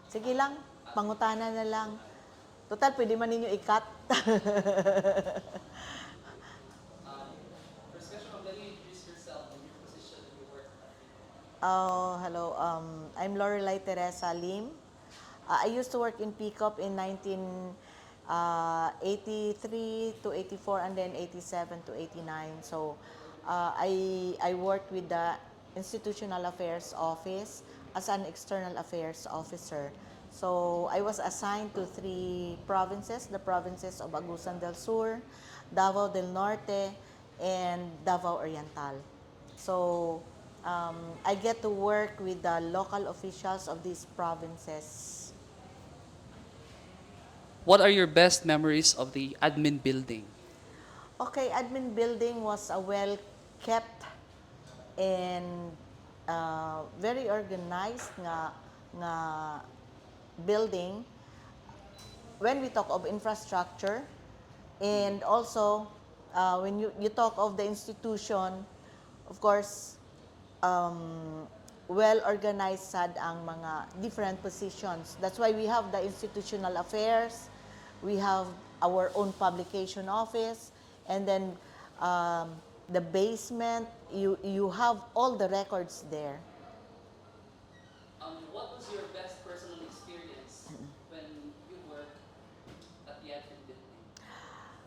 Sige lang, pangutana na lang. Total, pwede man ninyo i-cut. Oh, hello. I'm Lorelai Teresa Lim. I used to work in PCOP in 1983 to 84 and then 87 to 89. So I worked with the Institutional Affairs Office as an External Affairs Officer. So I was assigned to three provinces, the provinces of Agusan del Sur, Davao del Norte, and Davao Oriental. So I get to work with the local officials of these provinces. What are your best memories of the admin building? Okay, admin building was a well kept and very organized nga building when we talk of infrastructure, and also when you talk of the institution, of course, well organized sad ang mga different positions. That's why we have the institutional affairs, we have our own publication office, and then the basement, you have all the records there. What was your best personal experience when you worked at the admin building?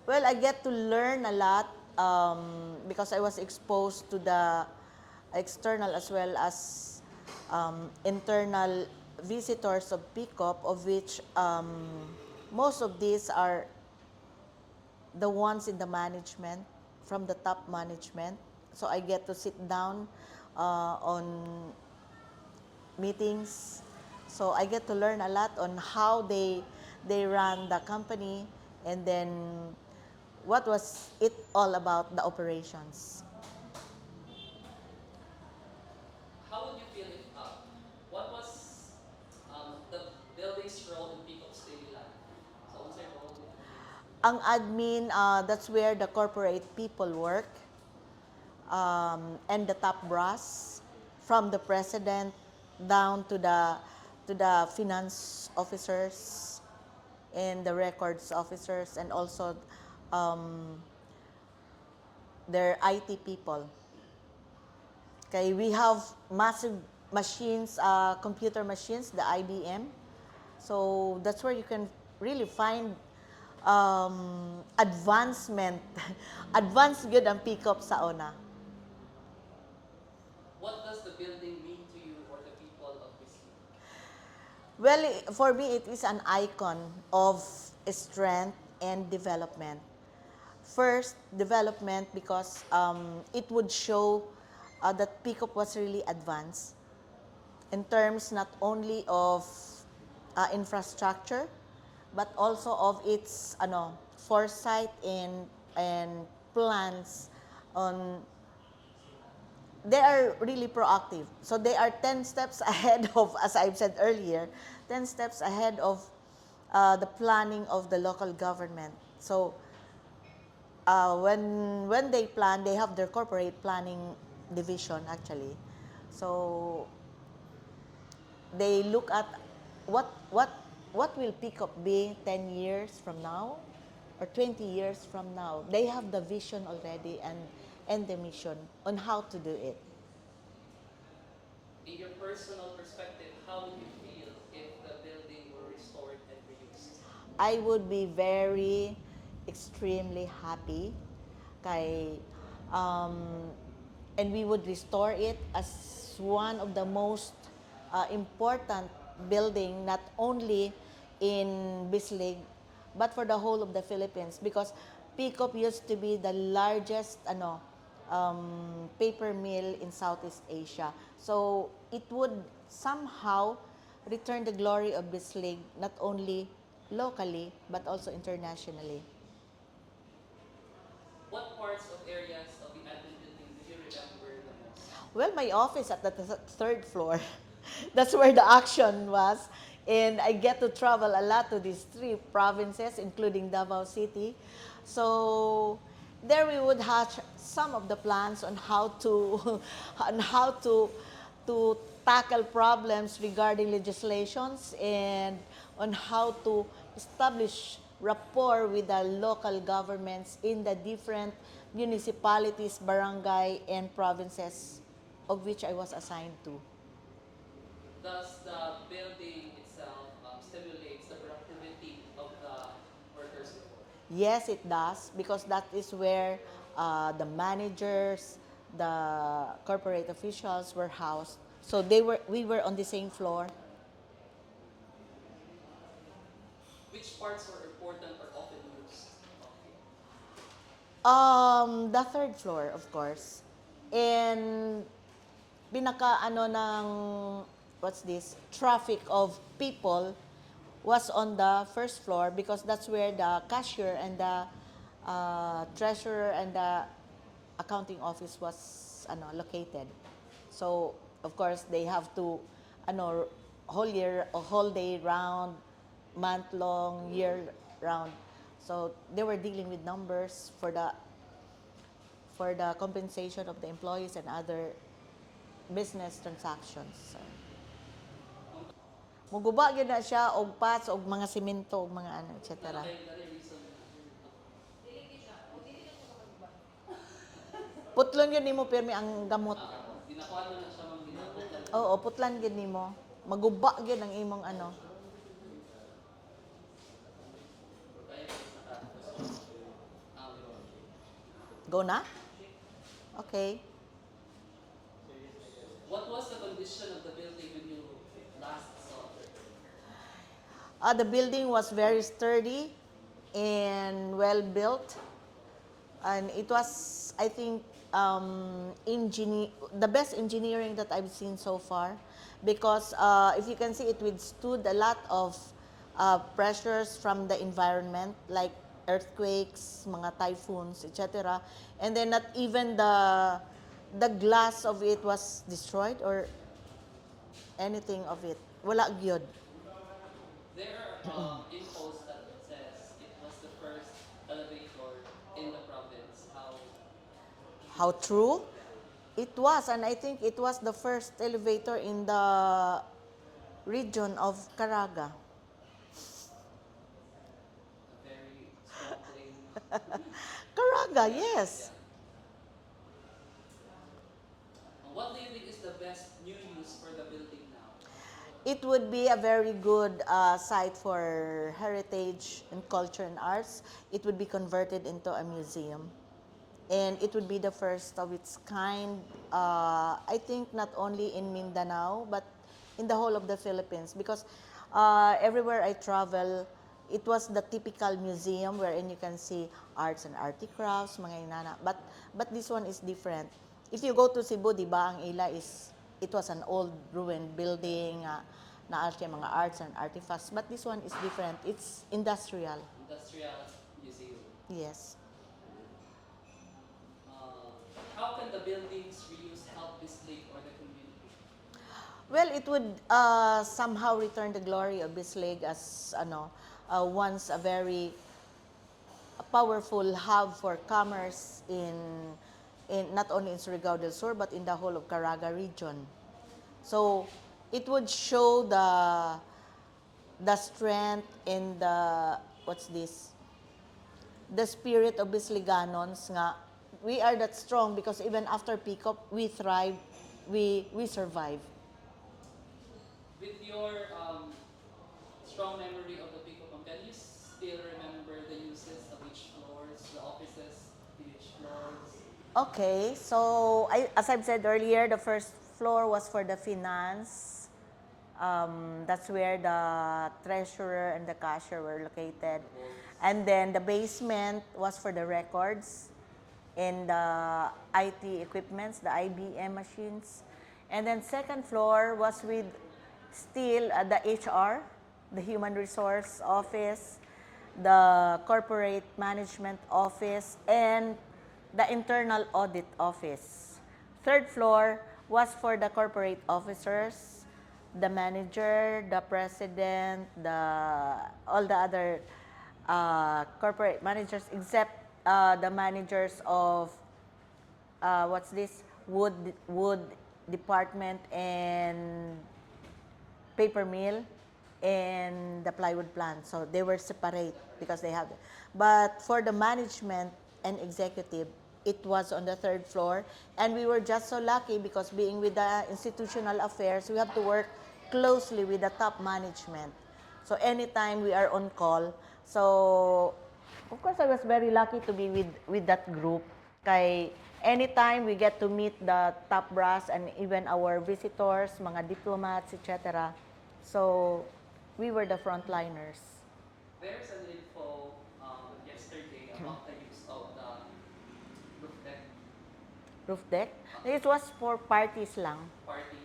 Well, I get to learn a lot because I was exposed to the external as well as internal visitors of PICOP, of which most of these are the ones in the management, from the top management. So I get to sit down on meetings. So I get to learn a lot on how they run the company, and then what was it all about, the operations. How would you feel if, what was the building's role in people's daily life? So, what's your role in Ang admin, that's where the corporate people work, and the top brass, from the president down to the finance officers and the records officers, and also their IT people. Okay, we have massive machines, computer machines, the IBM. So that's where you can really find advancement, advanced good ang pick up sa ona. What does the building mean to you or the people of Whistler? Well, for me, it is an icon of strength and development. First, development because it would show that Pickup was really advanced in terms not only of infrastructure, but also of its foresight and plans on. They are really proactive. So they are 10 steps ahead of, as I've said earlier, 10 steps ahead of the planning of the local government. So when they plan, they have their corporate planning division actually. So they look at what will pick up be 10 years from now or 20 years from now. They have the vision already and the mission on how to do it. In your personal perspective, how would you feel if the building were restored and reused? I would be very extremely happy kay and we would restore it as one of the most important building, not only in Bislig but for the whole of the Philippines, because Picop used to be the largest paper mill in Southeast Asia. So it would somehow return the glory of Bislig not only locally but also internationally. What parts of areas of the admin building do you remember the most? Well, my office at the third floor. That's where the action was. And I get to travel a lot to these three provinces, including Davao City. So there we would hatch some of the plans on how to on how to to tackle problems regarding legislations and on how to establish rapport with the local governments in the different municipalities, barangay, and provinces of which I was assigned to. Does the building itself stimulates the productivity of the workers before? Yes, it does, because that is where the managers, the corporate officials were housed. So we were on the same floor. Which parts were important or often used? Okay. The third floor, of course. And pinaka ano ng what's this traffic of people was on the first floor, because that's where the cashier and the treasurer and the accounting office was located. So of course they have to ano whole day round, month long, year round. So they were dealing with numbers for the compensation of the employees and other business transactions. So, muguba gyud na siya og pads og mga semento og mga ano, etc. Dali reason na. Putlon yun nimo pirmi ang gamot. Ginakuha mo na siya mang ginamot lang. Oo, putlan gyud nimo. Maguba gyud ang imong ano. Kaya um, Go na? Okay. what was the condition of the building when you last saw it? The building was very sturdy and well built. And it was, I think, the best engineering that I've seen so far, because if you can see, it withstood a lot of pressures from the environment, like earthquakes, mga typhoons, etc. And then not even the glass of it was destroyed or anything of it. Wala gyud. There are infos that says it was the first elevator in the province. How true? It was, and I think it was the first elevator in the region of Caraga. A very strong claim. Caraga, yes. What do you think is the best new use for the building now? It would be a very good site for heritage and culture and arts. It would be converted into a museum. And it would be the first of its kind, I think not only in Mindanao, but in the whole of the Philippines. Because everywhere I travel, it was the typical museum wherein you can see arts and crafts, mga inana. But this one is different. If you go to Cebu, di ba, ang ila it was an old ruined building, na siya mga arts and artifacts. But this one is different. It's industrial. Industrial museum. Yes. How can the building's reuse help this lake or the community? Well, it would somehow return the glory of Bislig as once a very powerful hub for commerce in not only in Surigao del Sur but in the whole of Caraga region. So it would show the strength and the spirit of Bisliganons nga we are that strong, because even after pick-up we thrive, we survive. With your strong memory of the Picopam, can you still remember the uses of each floors, the offices in each floors? Okay, so as I've said earlier, the first floor was for the finance. That's where the treasurer and the cashier were located. And then the basement was for the records and the IT equipments, the IBM machines. And then second floor was with still the HR, the human resource office, the corporate management office, and the internal audit office. Third floor was for the corporate officers, the manager, the president, all the other corporate managers, except the managers of wood department and paper mill and the plywood plant. So they were separate because they had. But for the management and executive, it was on the third floor. And we were just so lucky because being with the institutional affairs, we have to work closely with the top management. So anytime we are on call, so of course I was very lucky to be with that group. Kay anytime we get to meet the top brass and even our visitors, mga diplomats, etc. So we were the frontliners. There's an info yesterday about the use of the roof deck Roof deck. It was for parties lang. parties.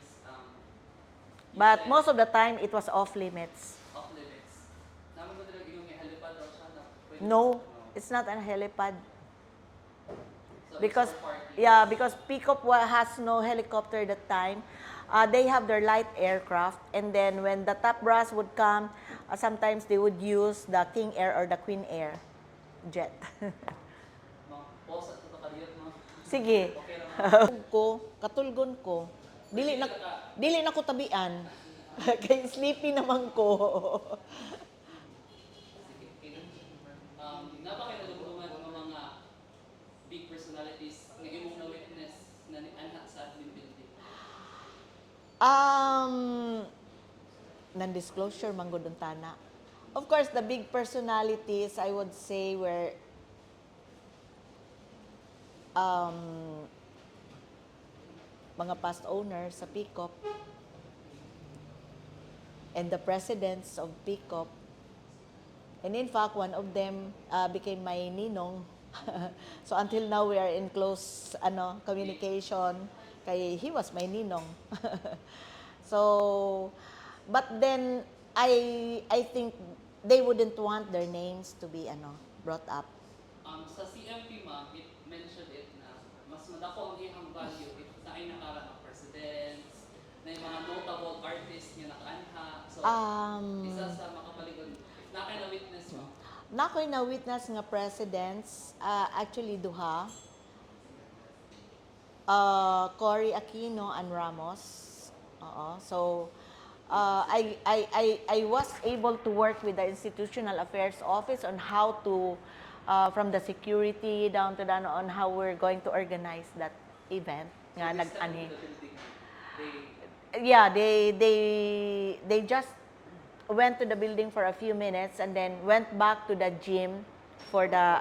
You But said most of the time, it was off limits. off limits. Naman mo talaga yung halipad daw siya na pwede No, it's not a helipad. So Because, it's for parties. yeah, because Picop has no helicopter that time. They have their light aircraft. And then when the top brass would come, sometimes they would use the King Air or the Queen Air jet. Pause at ito kaliyot mo. Sige. Okay lang. ko, katulgon ko. Dili na ko tabian. Kay sleepy naman ko. Sige, okay. Napakinaluguman ng mga big personalities nga imong na-witness na anha sa admin building. Non-disclosure, manggudong tana. Of course, the big personalities, I would say, were mga past owners sa PICOP and the presidents of PICOP. And in fact, one of them became my ninong. So until now, we are in close communication. Kay he was my ninong. So, but then I think they wouldn't want their names to be brought up. Sa CMP ma'am, it mentioned it na mas madako ang iyang value if na ay nakarang ng presidents, na yung mga notable artists nga nakaanha. So, isa sa makapaligon, if na kayo na-witness mo, Na ko'y na-witness nga presidents, actually duha, Cory Aquino and Ramos. Oo. So, I was able to work with the Institutional Affairs Office on how to, from the security down to on how we're going to organize that event. Nga this time nag-ani. in the building, Yeah, they just went to the building for a few minutes and then went back to the gym for the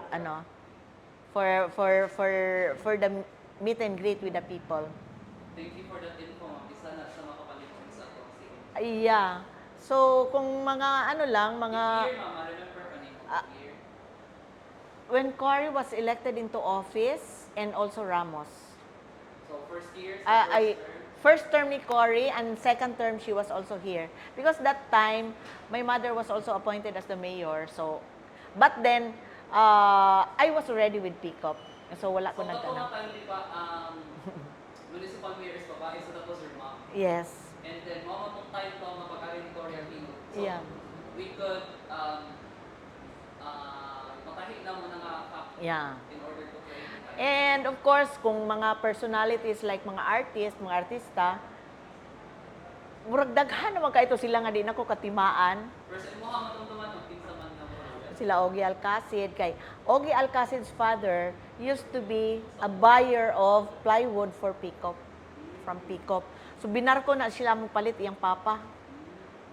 for the meet and greet with the people. thank you for that info ma'am. Isa na sa makapaligon sa ako. Sige. Yeah. So kung mga lang, mga Year ma'am, I-remember pa niyo. Year. when Cory was elected into office and also Ramos. So, first year, I first term ni Cory and second term she was also here because that time my mother was also appointed as the mayor. So but then I was already with PICOP. So wala ko So, tapos nag-ano. time, di ba, municipal mayor is babae, so tapos your mom. Yes. And then, mama mong time to mapag-ari ni Cory Aquino. So, Yeah. we could, matahi na mo na nga Yeah. in order to play. And of course, kung mga personalities like mga artista, murag daghan naman kaito sila nga di nako katimaan. First, mo ha matumtuman ng pinsa man na mo. Sila Ogie Alcacid kay Ogie Alcacid's father used to be a buyer of plywood for PICOP from PICOP. So binarko na sila mo palit iyang papa.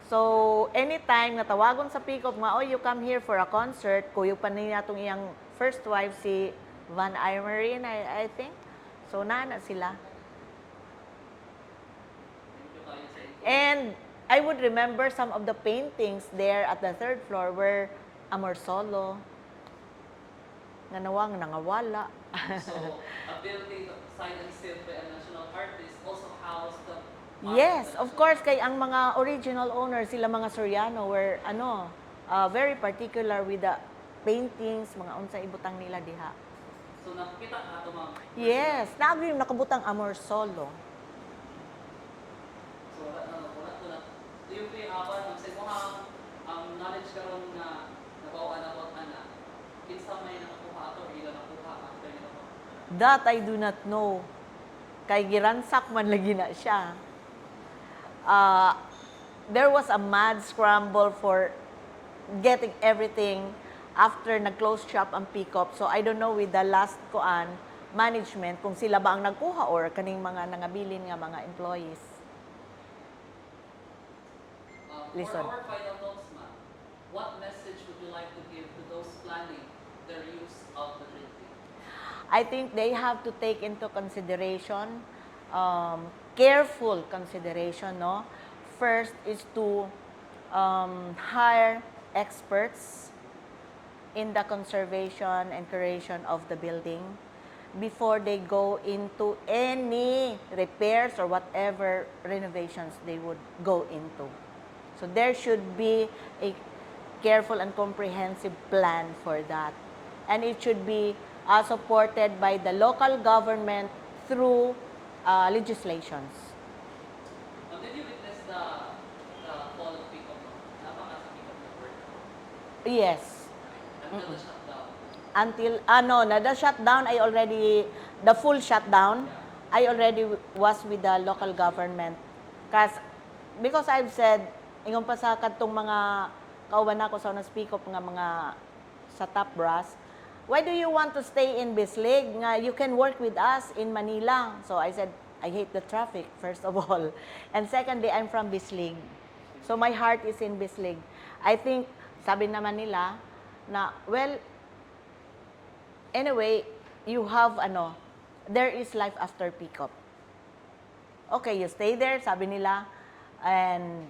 So anytime natawagon sa PICOP nga, oh, you come here for a concert, kuyo pa niya atong iyang first wife si Van Aymarin, I think. So nana sila. Thank you kayo sa info. And I would remember some of the paintings there at the third floor were Amor Solo, nga nawang nangawala. So, a building signed and sealed by a national artist also housed the Yes, of course, kay ang mga original owners, sila mga Soriano were very particular with the paintings, mga unsay ibutang nila diha. So, nakikita na ito ma'am. Yes, naagri yung nakabutang Amor Solo. So, wala na. Do you play aban? Sa mo ang knowledge karon na nabawaan about ana. Kinsa may nakakuha ato or ila nakuha after nila po. That I do not know. kay giransak man lagi na siya. Uh, there was a mad scramble for getting everything after nag-close shop ang pick-up. So I don't know with the last management kung sila ba ang nagkuha or kaning mga nangabilin nga mga employees. For Listen. our final notes, ma'am, what message would you like to give to those planning their use of the printing? I think they have to take into consideration, careful consideration, no? First is to hire experts in the conservation and curation of the building before they go into any repairs or whatever renovations they would go into. So there should be a careful and comprehensive plan for that. And it should be supported by the local government through legislations. Did you witness the fall of Pico? Napakasakit of the word. Yes. Until the shutdown. Until, the shutdown, the full shutdown, I already was with the local government. Because I've said, ingon pa sa kadtong mga kauban ako sa speak up nga mga sa top brass, why do you want to stay in Bislig? Nga you can work with us in Manila. So I said, I hate the traffic, first of all. And secondly, I'm from Bislig. So my heart is in Bislig. I think, sabi naman nila, na, well, anyway, you have, there is life after pick-up. Okay, you stay there, sabi nila, and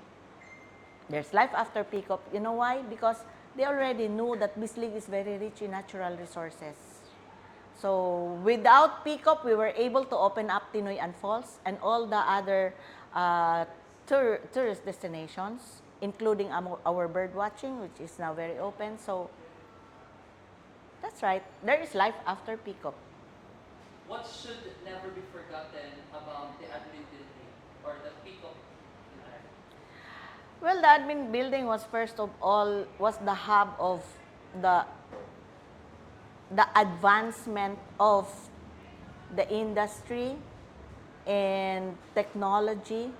there's life after pick-up. You know why? Because they already knew that Bislig is very rich in natural resources. So without pick-up, we were able to open up Tinoyan Falls and all the other tourist destinations, including our bird watching, which is now very open. So that's right. There is life after pick-up. What should never be forgotten about the admin building or the pick-up? Well, the admin building was first of all was the hub of the advancement of the industry and technology,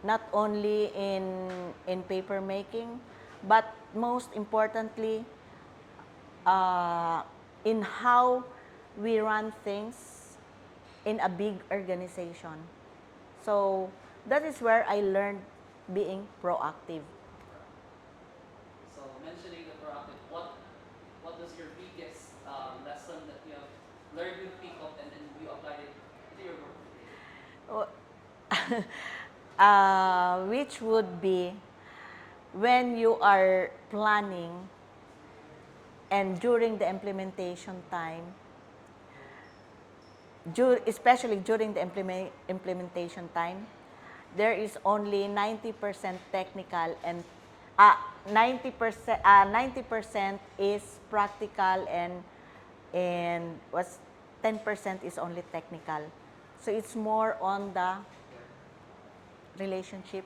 not only in paper making, but most importantly, in how we run things in a big organization. So that is where I learned being proactive. So mentioning the proactive, what was your biggest lesson that you have learned with pick-up and then you applied it to your work? Which would be when you are planning and during the implementation time, especially during the implementation time, there is only 90% technical and 90% is practical and was 10% is only technical. So it's more on the relationship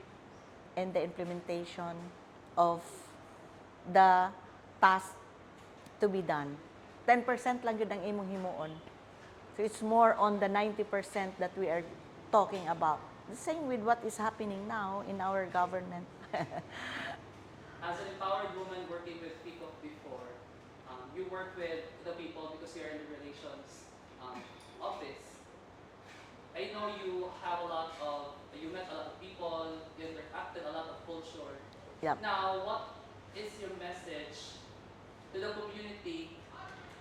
and the implementation of the task to be done. 10% lang yun ang imong himuon. So it's more on the 90% that we are talking about. The same with what is happening now in our government. As an empowered woman working with pick-up before, you work with the people because you're in the relations office. I know you met a lot of people, you interacted a lot of culture. Yep. Now, what is your message to the community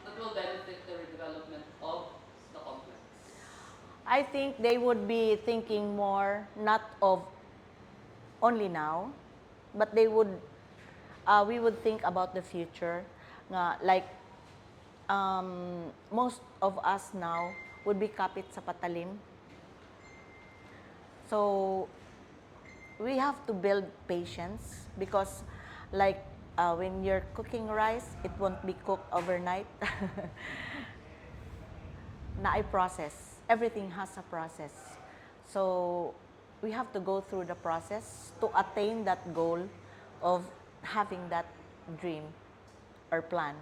that will benefit the redevelopment of the complex? I think they would be thinking more not of only now, but we would think about the future. Like most of us now would be kapit sa patalim. So we have to build patience because like when you're cooking rice, it won't be cooked overnight. Na ay process. Everything has a process. So we have to go through the process to attain that goal of having that dream or plan.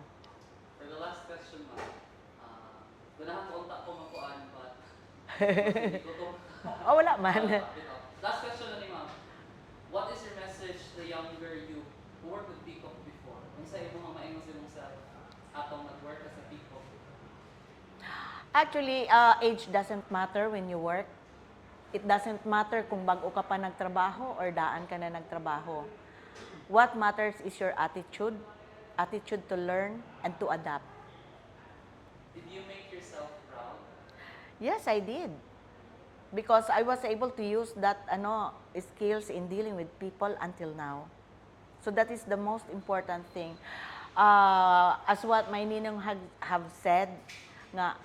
For the last question, ma'am, ganahan ko unta ko makuan, but Hindi ko to. Oh, wala man. Last question na ni ma'am. What is your message to the younger you who worked with Peacock before? Kung sa imo nga maingon sa imong sa atong nag-work sa Peacock. Actually, age doesn't matter when you work. It doesn't matter kung bago ka pa nagtrabaho or daan ka na nagtrabaho. What matters is your attitude to learn and to adapt. Did you make yourself proud? Yes, I did. Because I was able to use that skills in dealing with people until now. So that is the most important thing. As what my ninong have said, nga,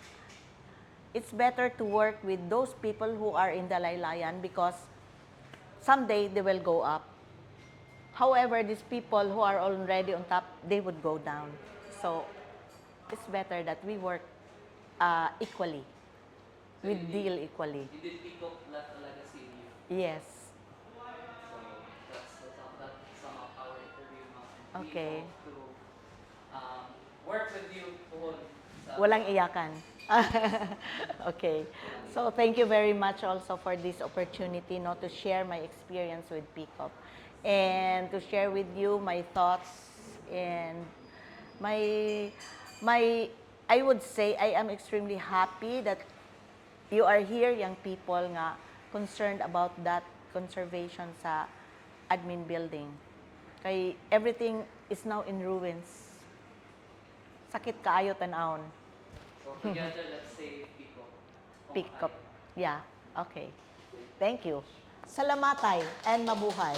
it's better to work with those people who are in the laylayan because someday they will go up. However, these people who are already on top, they would go down. So it's better that we work equally. So We deal equally. Hindi Peacock left a legacy in you. Yes. So that's some of our interview, ma'am. And we Okay. hope to work with you po sa Walang iyakan. Okay. So thank you very much also for this opportunity to share my experience with Peacock and to share with you my thoughts and my I would say I am extremely happy that you are here, young people nga concerned about that conservation sa admin building. Kay everything is now in ruins. Sakit kaayo tan-awon. So together, let's say Peacock. Pick up. Yeah. Okay. Thank you. Salamatay and mabuhay.